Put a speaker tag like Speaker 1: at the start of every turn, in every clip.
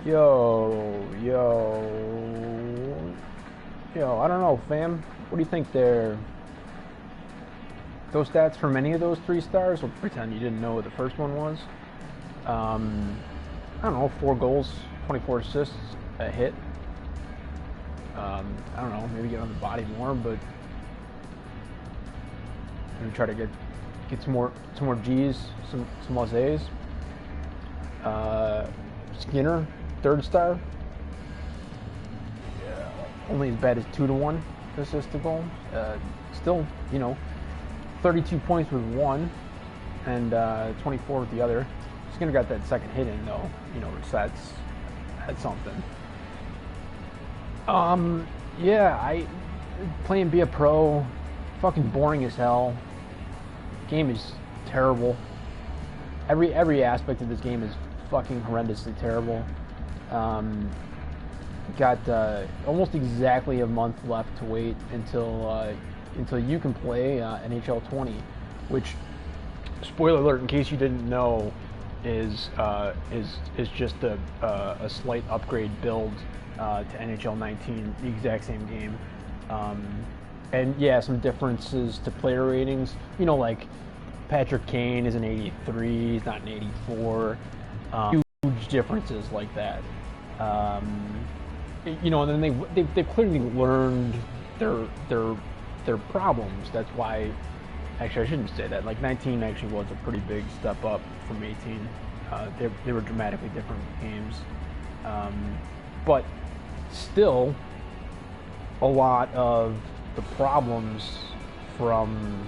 Speaker 1: Yo, I don't know, fam. What do you think there? Those stats from any of those 3 stars? We'll pretend you didn't know what the first one was. I don't know, 4 goals, 24 assists, a hit. I don't know, maybe get on the body more, but maybe try to get some more G's, some A's. Skinner, 3rd star. Only as bad as 2-1 assist to goal. Still, 32 points with 1 and 24 with the other. Skinner got that second hit in though, which that's something. Yeah, playing be a pro, fucking boring as hell. Game is terrible. Every aspect of this game is fucking horrendously terrible. Got almost exactly a month left to wait until you can play Nhl20, which, spoiler alert in case you didn't know, is just a slight upgrade build to Nhl19, the exact same game. And yeah, some differences to player ratings. Like Patrick Kane is an 83, he's not an 84. Huge differences like that. And then they've clearly learned their problems. That's why, actually, I shouldn't say that. Like 19 actually was a pretty big step up from 18. They were dramatically different games, but still, a lot of the problems from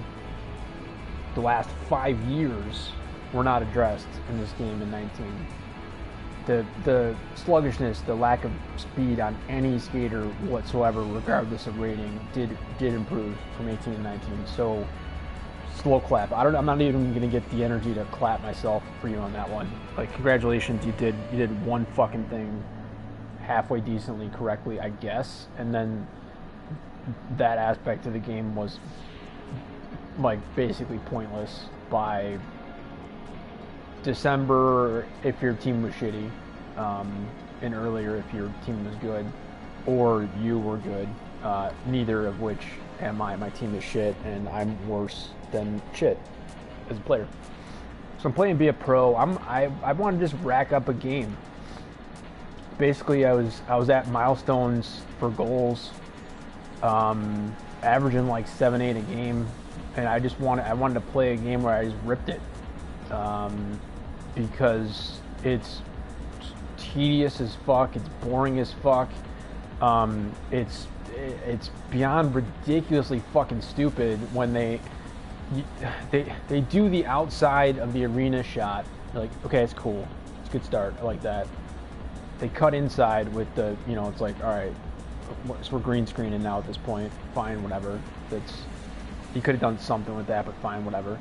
Speaker 1: the last 5 years were not addressed in this game in 19. The sluggishness, the lack of speed on any skater whatsoever, regardless of rating, did improve from 18 to 19. So, slow clap. I'm not even gonna get the energy to clap myself for you on that one. Like, congratulations, you did one fucking thing halfway decently correctly, I guess, and then that aspect of the game was like basically pointless by December if your team was shitty, and earlier if your team was good, or you were good. Neither of which am I. My team is shit, and I'm worse than shit as a player. So I'm playing be a pro. I want to just rack up a game. Basically, I was at milestones for goals, averaging like 7-8 a game, and I wanted to play a game where I just ripped it. Because it's tedious as fuck, it's boring as fuck, it's beyond ridiculously fucking stupid when they do the outside of the arena shot. They're like, okay, it's cool, it's a good start, I like that. They cut inside with the, it's like, all right, so we're green screening now at this point, fine, whatever. You could have done something with that, but fine, whatever.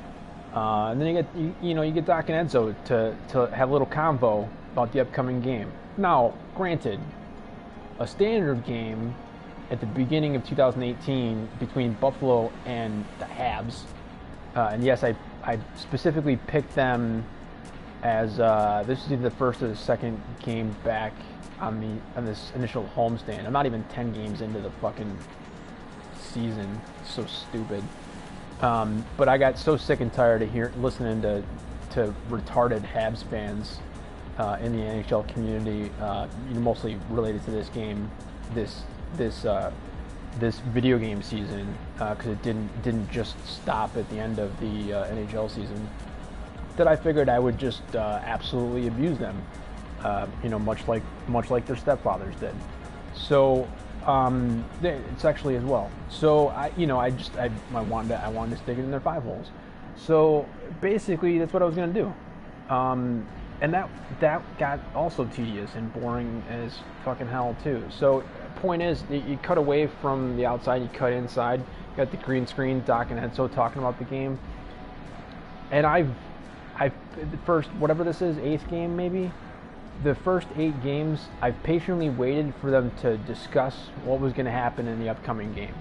Speaker 1: And then you get Doc and Enzo to have a little convo about the upcoming game. Now, granted, a standard game at the beginning of 2018 between Buffalo and the Habs, and yes, I specifically picked them as this is either the first or the second game back on this initial homestand. I'm not even 10 games into the fucking season. It's so stupid. But I got so sick and tired of listening to retarded Habs fans in the NHL community, mostly related to this game, this video game season, because it didn't just stop at the end of the NHL season, that I figured I would just absolutely abuse them, much like their stepfathers did. So. It's actually as well. So I wanted to stick it in their 5 holes. So basically, that's what I was gonna do. And that got also tedious and boring as fucking hell too. So point is, you cut away from the outside, you cut inside. Got the green screen, Doc and Enzo talking about the game. And I've the first, whatever this is, 8th game maybe. The first 8 games, I've patiently waited for them to discuss what was going to happen in the upcoming game.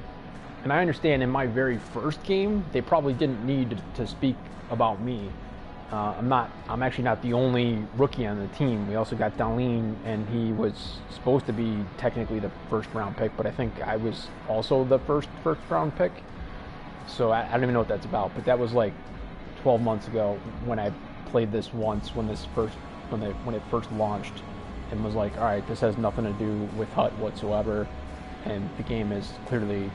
Speaker 1: And I understand in my very first game, they probably didn't need to speak about me. I'm actually not the only rookie on the team. We also got Nhl19, and he was supposed to be technically the first round pick, but I think I was also the first round pick. So I don't even know what that's about. But that was like 12 months ago when I played this once, when it first launched, and was like, all right, this has nothing to do with HUT whatsoever, and the game is clearly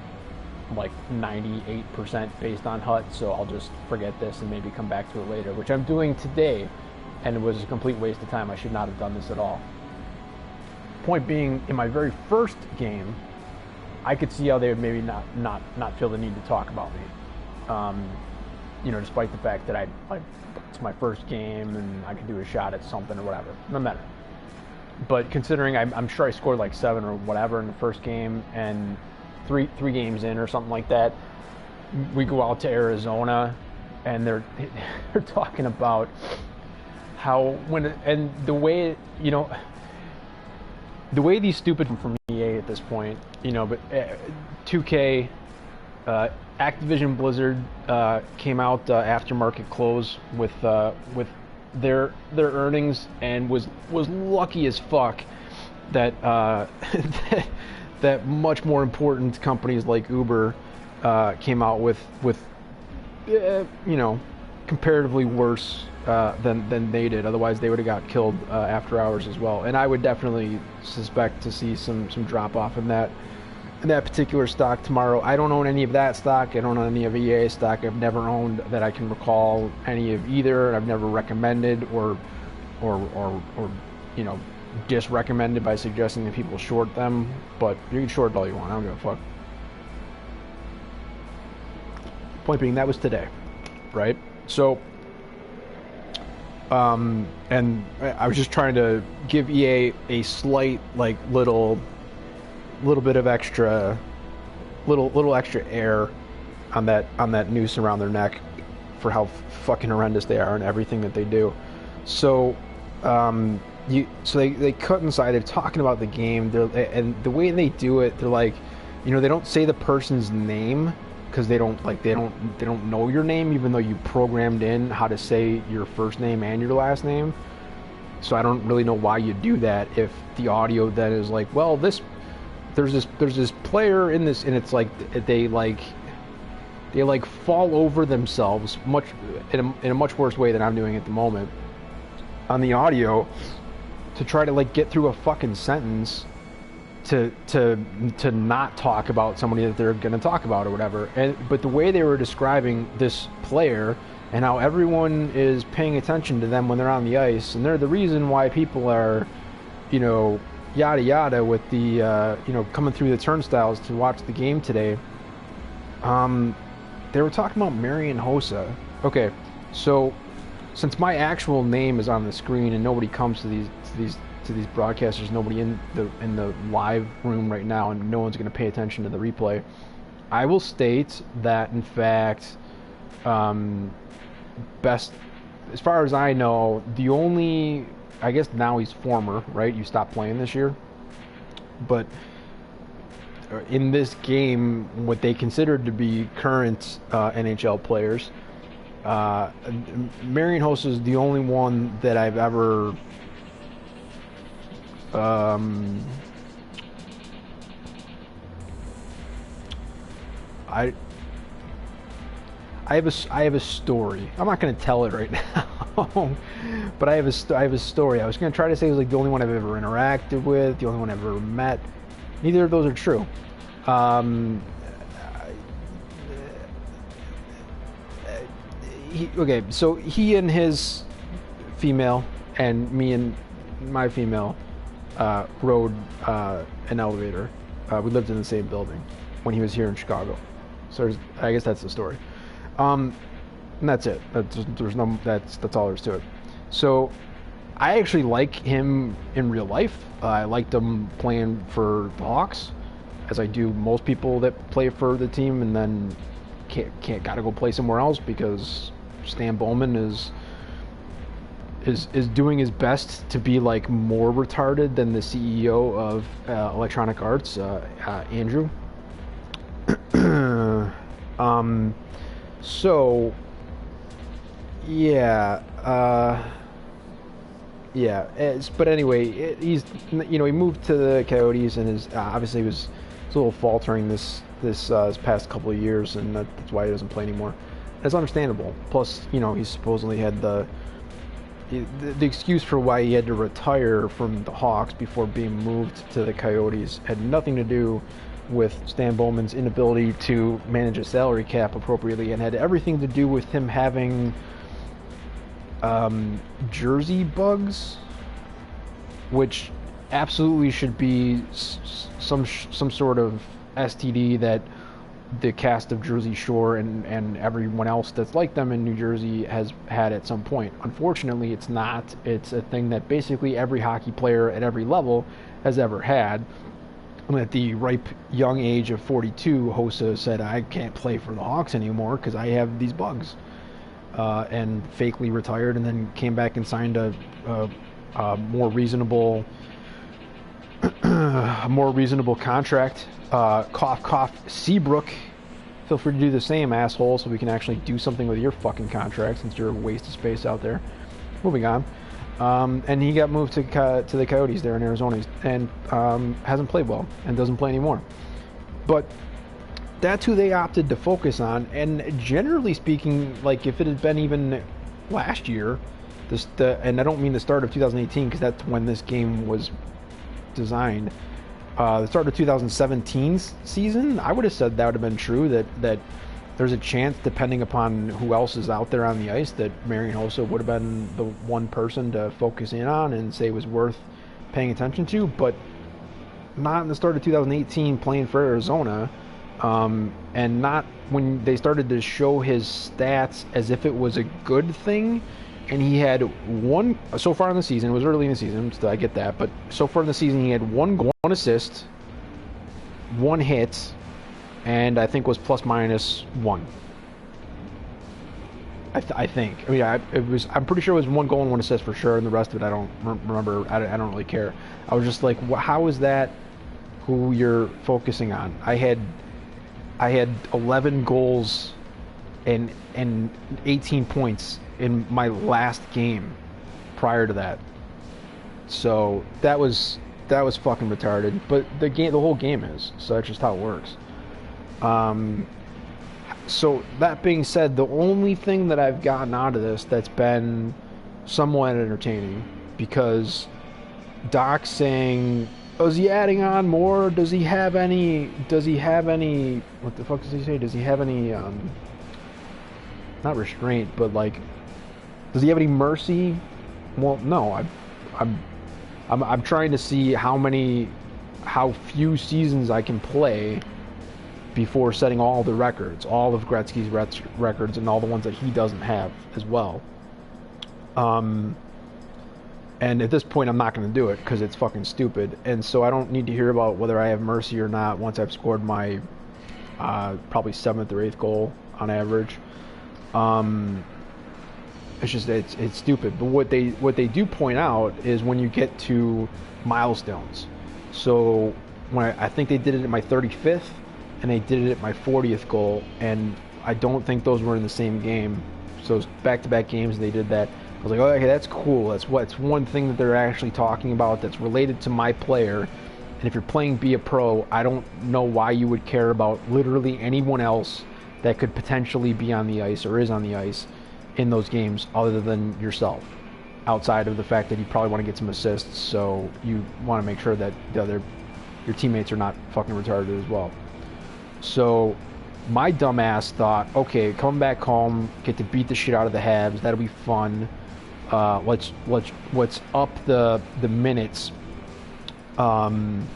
Speaker 1: like 98% based on HUT, so I'll just forget this and maybe come back to it later, which I'm doing today, and it was a complete waste of time. I should not have done this at all. Point being, in my very first game, I could see how they would maybe not feel the need to talk about me. You know, despite the fact that it's my first game and I could do a shot at something or whatever. No matter. But considering I'm sure I scored like 7 or whatever in the first game, and three games in or something like that, we go out to Arizona, and they're talking about how the way, you know, the way these stupid from EA at this point, you know, but 2K, Activision Blizzard came out after market close with their earnings, and was lucky as fuck that that much more important companies like Uber came out with you know, comparatively worse than they did. Otherwise, they would have got killed after hours as well. And I would definitely suspect to see some drop off in that particular stock tomorrow. I don't own any of that stock. I don't own any of EA stock. I've never owned, that I can recall, any of either. I've never recommended or you know, disrecommended by suggesting that people short them. But you can short it all you want. I don't give a fuck. Point being, that was today, right? So, and I was just trying to give EA a slight, like, little bit of extra, little extra air on that noose around their neck for how fucking horrendous they are and everything that they do. So, they cut inside. They're talking about the game. And the way they do it, they're like, you know, they don't say the person's name because they don't know your name, even though you programmed in how to say your first name and your last name. So I don't really know why you do that if the audio then is like, well, there's this player in this, and it's like they fall over themselves in a much worse way than I'm doing at the moment on the audio to try to like get through a fucking sentence to not talk about somebody that they're going to talk about or whatever. But the way they were describing this player and how everyone is paying attention to them when they're on the ice, and they're the reason why people are, you know, yada yada with the you know, coming through the turnstiles to watch the game today. They were talking about Marian Hossa. Okay, so since my actual name is on the screen and nobody comes to these broadcasters, nobody in the live room right now, and no one's going to pay attention to the replay, I will state that in fact, best, as far as I know, the only, I guess now he's former, right? You stopped playing this year, but in this game, what they considered to be current NHL players, Marian Hossa is the only one that I've ever I have a story. I'm not going to tell it right now, but I have a story. I was going to try to say it was like the only one I've ever interacted with, the only one I've ever met. Neither of those are true. Okay, so he and his female and me and my female rode an elevator. We lived in the same building when he was here in Chicago. So I guess that's the story. And that's it. That's all there is to it. So I actually like him in real life. I liked him playing for the Hawks, as I do most people that play for the team and then gotta go play somewhere else because Stan Bowman is doing his best to be like more retarded than the CEO of Electronic Arts, Andrew. So yeah, Yeah, but anyway, he's he moved to the Coyotes and is obviously was a little faltering this past couple of years, and that's why he doesn't play anymore. That's understandable. Plus, he supposedly had the excuse for why he had to retire from the Hawks before being moved to the Coyotes had nothing to do with Stan Bowman's inability to manage a salary cap appropriately, and had everything to do with him having jersey bugs, which absolutely should be some sort of STD that the cast of Jersey Shore and everyone else that's like them in New Jersey has had at some point. Unfortunately, it's not. It's a thing that basically every hockey player at every level has ever had. And at the ripe young age of 42, Hossa said, I can't play for the Hawks anymore because I have these bugs. And fakely retired, and then came back and signed a more reasonable contract. Cough, cough, Seabrook. Feel free to do the same, asshole, so we can actually do something with your fucking contract since you're a waste of space out there. Moving on. And he got moved to the Coyotes there in Arizona, and hasn't played well and doesn't play anymore. But that's who they opted to focus on. And generally speaking, like if it had been even last year, and I don't mean the start of 2018 because that's when this game was designed. The start of 2017's season, I would have said that would have been true. That there's a chance, depending upon who else is out there on the ice, that Marian Hossa would have been the one person to focus in on and say was worth paying attention to. But not in the start of 2018 playing for Arizona. And not when they started to show his stats as if it was a good thing. And he had one, so far in the season, it was early in the season, so I get that, but so far in the season he had one goal, one assist, one hit, and I think was plus minus one. I think. I mean, I'm pretty sure it was one goal and one assist for sure, and the rest of it I don't remember. I don't really care. I was just like, how is that who you're focusing on? I had 11 goals and 18 points in my last game prior to that. So that was fucking retarded. But the whole game is. So that's just how it works. So that being said, the only thing that I've gotten out of this that's been somewhat entertaining, because Doc's saying, oh, is he adding on more? Does he have any, what the fuck does he say? Does he have any, not restraint, but like, does he have any mercy? Well, no, I'm trying to see how few seasons I can play before setting all the records, all of Gretzky's records, and all the ones that he doesn't have as well. And at this point, I'm not going to do it because it's fucking stupid. And so I don't need to hear about whether I have mercy or not once I've scored my probably 7th or 8th goal on average. It's just it's stupid. But what they do point out is when you get to milestones. So when I think they did it at my 35th, and they did it at my 40th goal, and I don't think those were in the same game. So it's back-to-back games they did that. I was like, oh, okay, that's cool. It's one thing that they're actually talking about that's related to my player. And if you're playing Be a Pro, I don't know why you would care about literally anyone else that could potentially be on the ice or is on the ice in those games other than yourself, outside of the fact that you probably want to get some assists, so you want to make sure that your teammates are not fucking retarded as well. So my dumbass thought, okay, come back home, get to beat the shit out of the Habs, that'll be fun. Let's up the minutes, and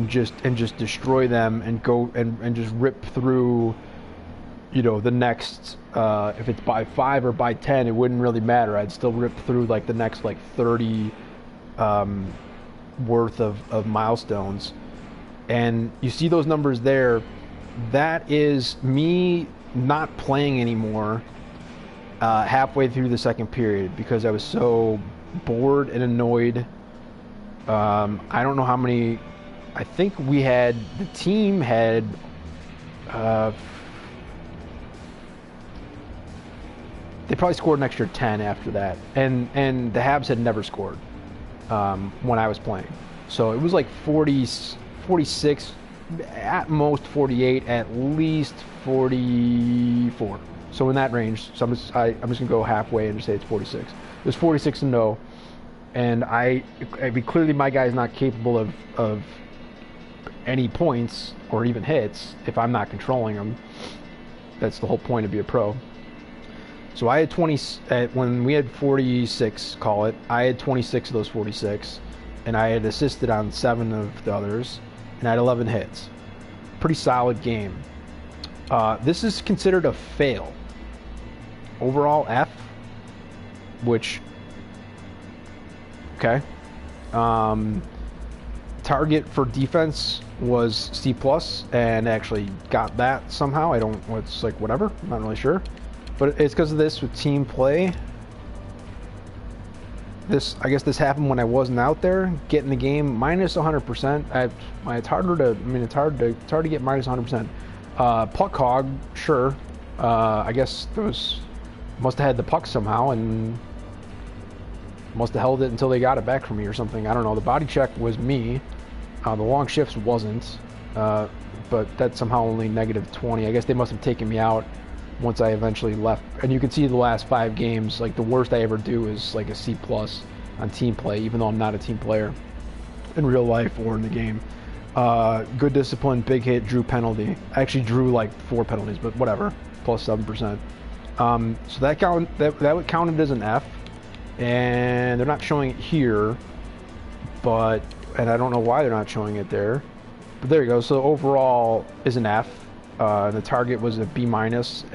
Speaker 1: just destroy them and go and just rip through, the next, if it's by 5 or by 10, it wouldn't really matter. I'd still rip through like the next 30 worth of milestones. And you see those numbers there. That is me not playing anymore halfway through the second period because I was so bored and annoyed. I don't know how many. I think the team had they probably scored an extra 10 after that, and the Habs had never scored when I was playing, so it was like 40, 46, at most 48, at least 44. So in that range. So I'm just gonna go halfway and just say it's 46. It was 46-0, and I mean, clearly my guy's not capable of any points or even hits if I'm not controlling him. That's the whole point to be a pro. So I had 20 when we had 46, call it. I had 26 of those 46, and I had assisted on 7 of the others, and I had 11 hits. Pretty solid game. This is considered a fail. Overall F, which, okay. Target for defense was C+, and actually got that somehow. It's like whatever, I'm not really sure. But it's because of this with team play. I guess this happened when I wasn't out there. Getting the game minus 100%. It's harder to, I mean, it's hard to get minus 100%. Puck hog, sure. I guess must have had the puck somehow and must have held it until they got it back from me or something. I don't know. The body check was me. The long shifts wasn't. But that's somehow only -20. I guess they must have taken me out once I eventually left. And you can see the last 5 games, like the worst I ever do is like a C+ on team play, even though I'm not a team player in real life or in the game. Good discipline, big hit, drew penalty. I actually drew like 4 penalties, but whatever, plus 7%. So that counted as an F, and they're not showing it here, and I don't know why they're not showing it there, but there you go. So overall is an F. The target was a B-,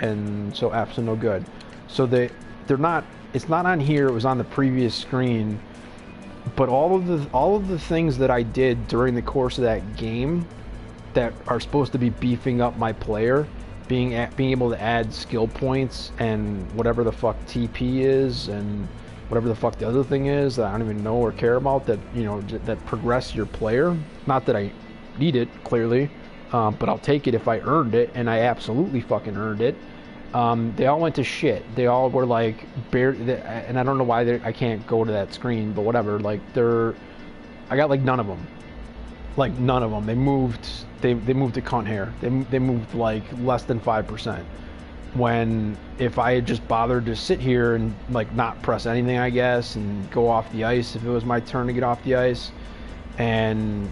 Speaker 1: and so F's a no good. So they're not. It's not on here. It was on the previous screen. But all of the things that I did during the course of that game, that are supposed to be beefing up my player, being able to add skill points and whatever the fuck TP is and whatever the fuck the other thing is that I don't even know or care about, that that progress your player. Not that I need it, clearly. But I'll take it if I earned it, and I absolutely fucking earned it. They all went to shit. They all were like and I don't know why I can't go to that screen, but whatever. Like I got like none of them. Like none of them. They moved to cunt hair. They moved like less than 5%. When if I had just bothered to sit here and like not press anything, I guess, and go off the ice if it was my turn to get off the ice, and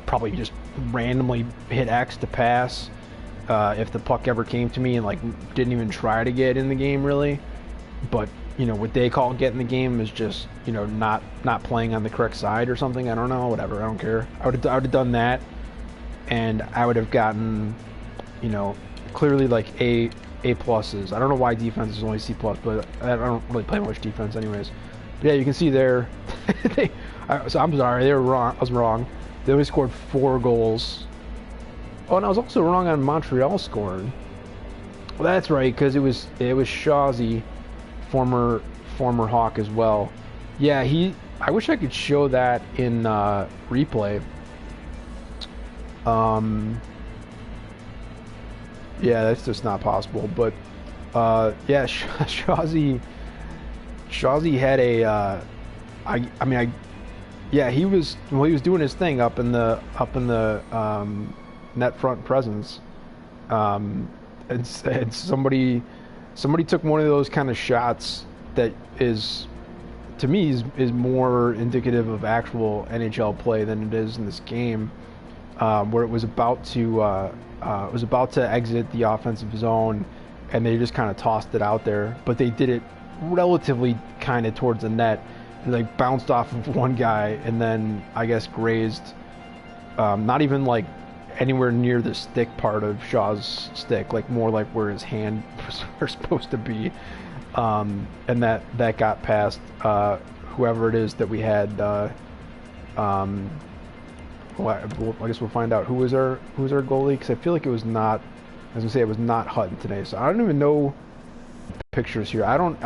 Speaker 1: probably just randomly hit X to pass if the puck ever came to me, and like didn't even try to get in the game really. But what they call getting the game is just not playing on the correct side or something. I don't know, whatever, I don't care. I would have done that, and I would have gotten clearly like A pluses. I don't know why defense is only C+, but I don't really play much defense anyways. But yeah, you can see there so I'm sorry, they were wrong. I was wrong. They only scored 4 goals. Oh, and I was also wrong on Montreal scoring. Well, that's right, because it was Shawzy, former Hawk as well. Yeah, I wish I could show that in replay. Yeah, that's just not possible. But yeah, Shawzy had a yeah, he was doing his thing up in the net front presence, and somebody took one of those kind of shots that is, to me, is more indicative of actual NHL play than it is in this game, where it was about to exit the offensive zone, and they just kind of tossed it out there, but they did it relatively kind of towards the net. And like bounced off of one guy and then I guess grazed, not even like anywhere near the stick part of Shaw's stick, like more like where his hand was supposed to be, and that got past whoever it is that we had. Well, I guess we'll find out who was our goalie, because I feel like it was not. I was gonna say it was not Hutton today, so I don't even know pictures here. I don't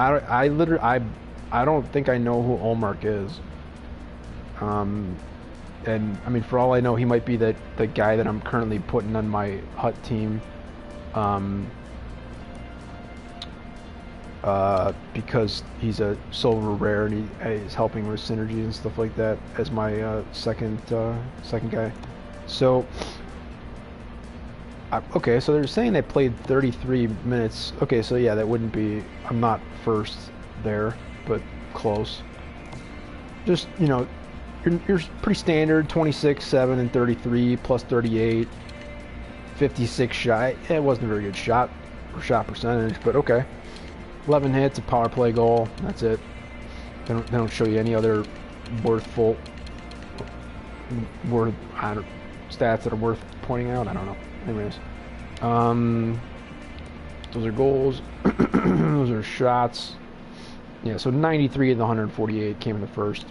Speaker 1: think I know who Olmark is. And I mean, for all I know, he might be the guy that I'm currently putting on my Hut team. because he's a silver rare and he is helping with synergy and stuff like that as my second guy. So okay, so they're saying they played 33 minutes. Okay, so yeah, that wouldn't be, I'm not first there, but close. Just, you know, you're pretty standard, 26, 7, and 33, plus 38, 56 shot. It wasn't a very good shot percentage, but okay. 11 hits, a power play goal. That's it. They don't show you any other stats that are worth pointing out. I don't know. Anyways, those are goals. Those are shots. Yeah, so 93 of the 148 came in the first.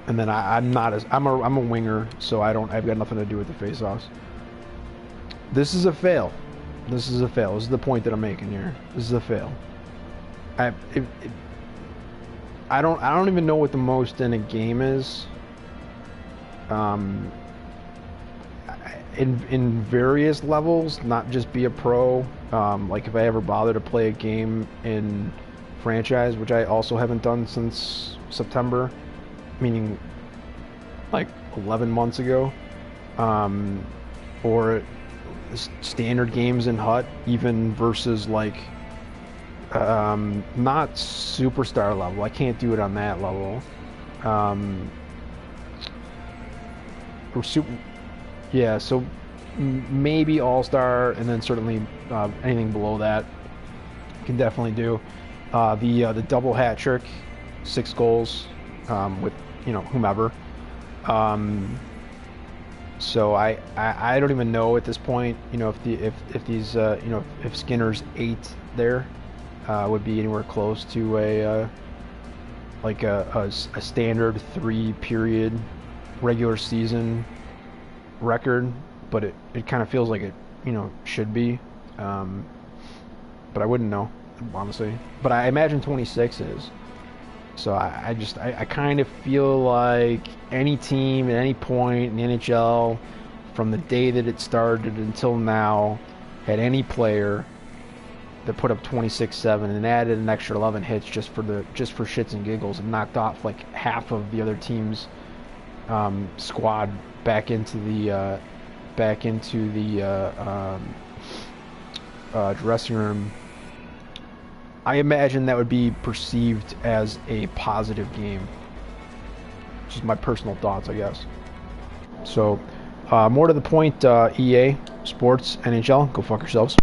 Speaker 1: And then I'm a winger, so I've got nothing to do with the face-offs. This is a fail. This is the point that I'm making here. This is a fail. I don't even know what the most in a game is. In various levels, not just be a pro. Like if I ever bother to play a game in franchise, which I also haven't done since September, meaning like 11 months ago, or standard games in HUT, even versus like not superstar level. I can't do it on that level. Or super, yeah. So maybe all-star, and then certainly anything below that can definitely do. The double hat trick, 6 goals with whomever. So I don't even know at this point, if these if Skinner's 8 there would be anywhere close to a standard 3-period regular season record, but it kind of feels like it should be, but I wouldn't know, honestly. But I imagine 26 is. So I kind of feel like any team at any point in the NHL, from the day that it started until now, had any player that put up 26-7 and added an extra 11 hits just for shits and giggles, and knocked off like half of the other team's squad back into the dressing room. I imagine that would be perceived as a positive game. Just my personal thoughts, I guess. So, more to the point, EA Sports NHL, go fuck yourselves.